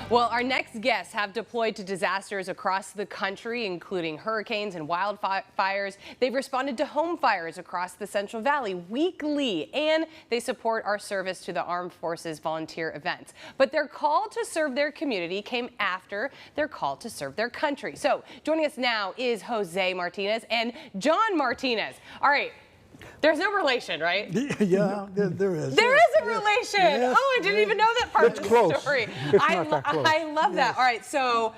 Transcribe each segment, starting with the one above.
Well, our next guests have deployed to disasters across the country, including hurricanes and wildfires. They've responded to home fires across the Central Valley weekly, and they support our service to the Armed Forces volunteer events. But their call to serve their community came after their call to serve their country. So joining us now is Jose Martinez and John Martinez. All right. There's no relation, right? Yeah, there is. There is a relation. Yes. Oh, I didn't even know that part of the close. story. It's not that close. I love that. All right, so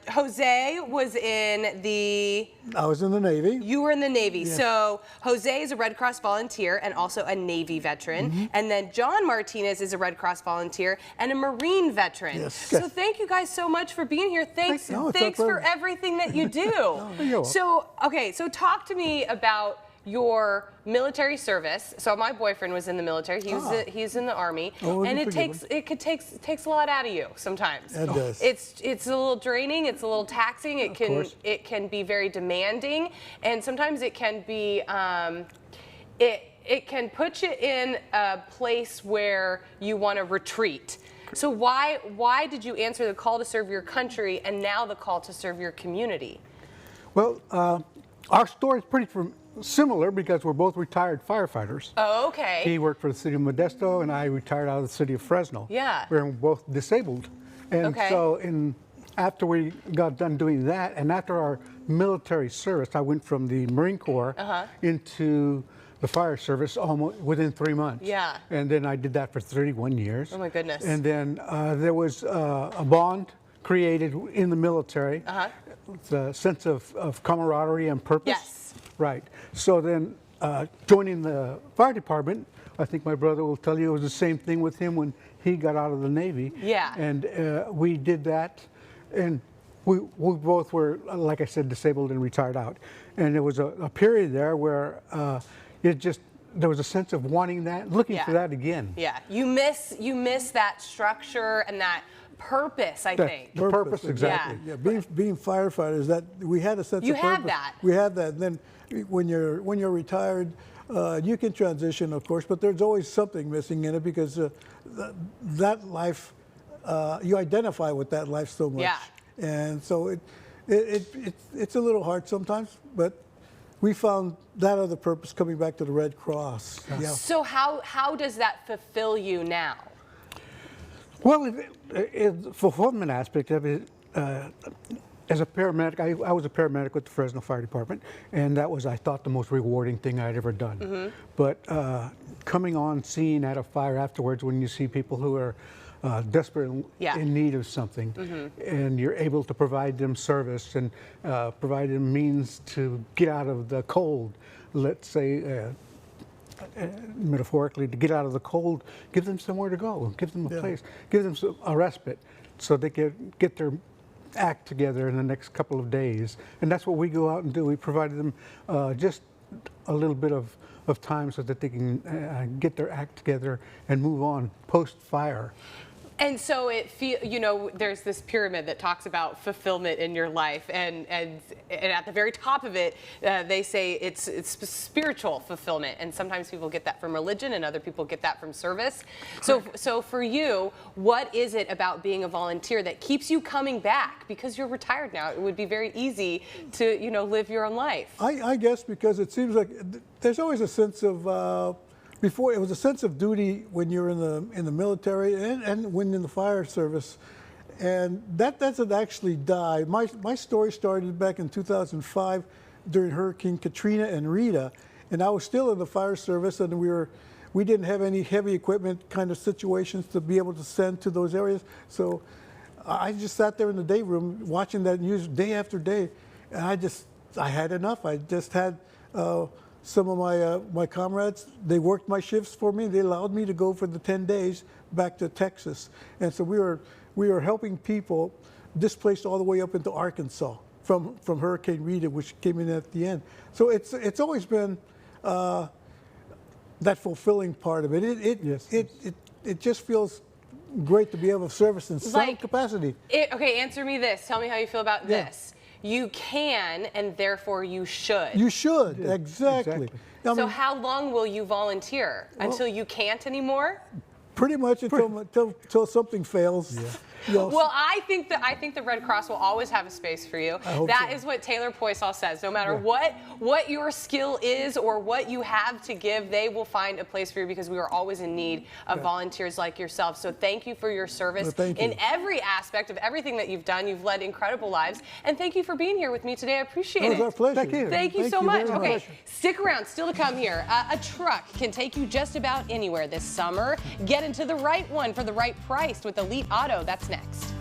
Jose was in the... I was in the Navy. You were in the Navy. Yes. So Jose is a Red Cross volunteer and also a Navy veteran. And then John Martinez is a Red Cross volunteer and a Marine veteran. Yes. So thank you guys so much for being here. Thanks, No, it's thanks our for pleasure. everything that you do. You're welcome. So, okay, so talk to me about your military service. So my boyfriend was in the military. He's in the Army, Oh, and you it forgive takes a lot out of you sometimes. It does. It's a little draining. It's a little taxing. course. It can be very demanding, and sometimes it can be it can put you in a place where you want to retreat. So why did you answer the call to serve your country and now the call to serve your community? Well, our story is pretty similar because we're both retired firefighters. Oh, okay. He worked for the city of Modesto, and I retired out of the city of Fresno. Yeah. We're both disabled. And Okay. so after we got done doing that, and after our military service, I went from the Marine Corps into the fire service almost within 3 months. Yeah. And then I did that for 31 years. Oh my goodness. And then there was a bond created in the military. The sense of camaraderie and purpose. Yes. Right. So then joining the fire department, I think my brother will tell you it was the same thing with him when he got out of the Navy. Yeah. And we did that, and we both were, like I said, disabled and retired out. And there was a period there where there was a sense of wanting that, looking for that again. Yeah. You miss that structure and that purpose, I think. The purpose, exactly. Yeah. Yeah, being firefighters, that we had a sense You of purpose. have that. We have that. And then when you're retired, you can transition, of course, but there's always something missing in it because that life, you identify with that life so much. Yeah. And so it's a little hard sometimes, but we found that other purpose coming back to the Red Cross. Yeah. So how does that fulfill you now? Well, the fulfillment aspect of it, as a paramedic, I was a paramedic with the Fresno Fire Department, and that was, I thought, the most rewarding thing I'd ever done. But coming on scene at a fire afterwards, when you see people who are desperate in need of something, and you're able to provide them service and provide them means to get out of the cold, let's say, metaphorically, to get out of the cold, give them somewhere to go, give them a place, give them a respite so they can get their act together in the next couple of days. And that's what we go out and do. We provide them just a little bit of time so that they can get their act together and move on post-fire. And so there's this pyramid that talks about fulfillment in your life, and at the very top of it, they say it's spiritual fulfillment, and sometimes people get that from religion, and other people get that from service. So for you, what is it about being a volunteer that keeps you coming back? Because you're retired now, it would be very easy to live your own life. I guess because it seems like there's always a sense of before, it was a sense of duty when you're in the military and when in the fire service, and that doesn't actually die. My story started back in 2005 during Hurricane Katrina and Rita, and I was still in the fire service, and we didn't have any heavy equipment kind of situations to be able to send to those areas. So I just sat there in the day room watching that news day after day, and I had enough. I just had. Some of my comrades, they worked my shifts for me. They allowed me to go for the 10 days back to Texas. And so we were helping people displaced all the way up into Arkansas from Hurricane Rita, which came in at the end. So it's always been that fulfilling part of it. It just feels great to be able to service in some capacity. Okay, answer me this. Tell me how you feel about this. You can, and therefore you should. You should, exactly. So how long will you volunteer? Until you can't anymore? Pretty much until something fails. Well, I think the Red Cross will always have a space for you. I hope That so. is what Taylor Poisal says. No matter what your skill is or what you have to give, they will find a place for you because we are always in need of volunteers like yourself. So thank you for your service Thank you. in every aspect of everything that you've done. You've led incredible lives, and thank you for being here with me today. I appreciate It was it. our pleasure. Thank you. Thank you so much. very Okay, much. stick around. Still to come here. A truck can take you just about anywhere this summer. Get into the right one for the right price with Elite Auto. That's next.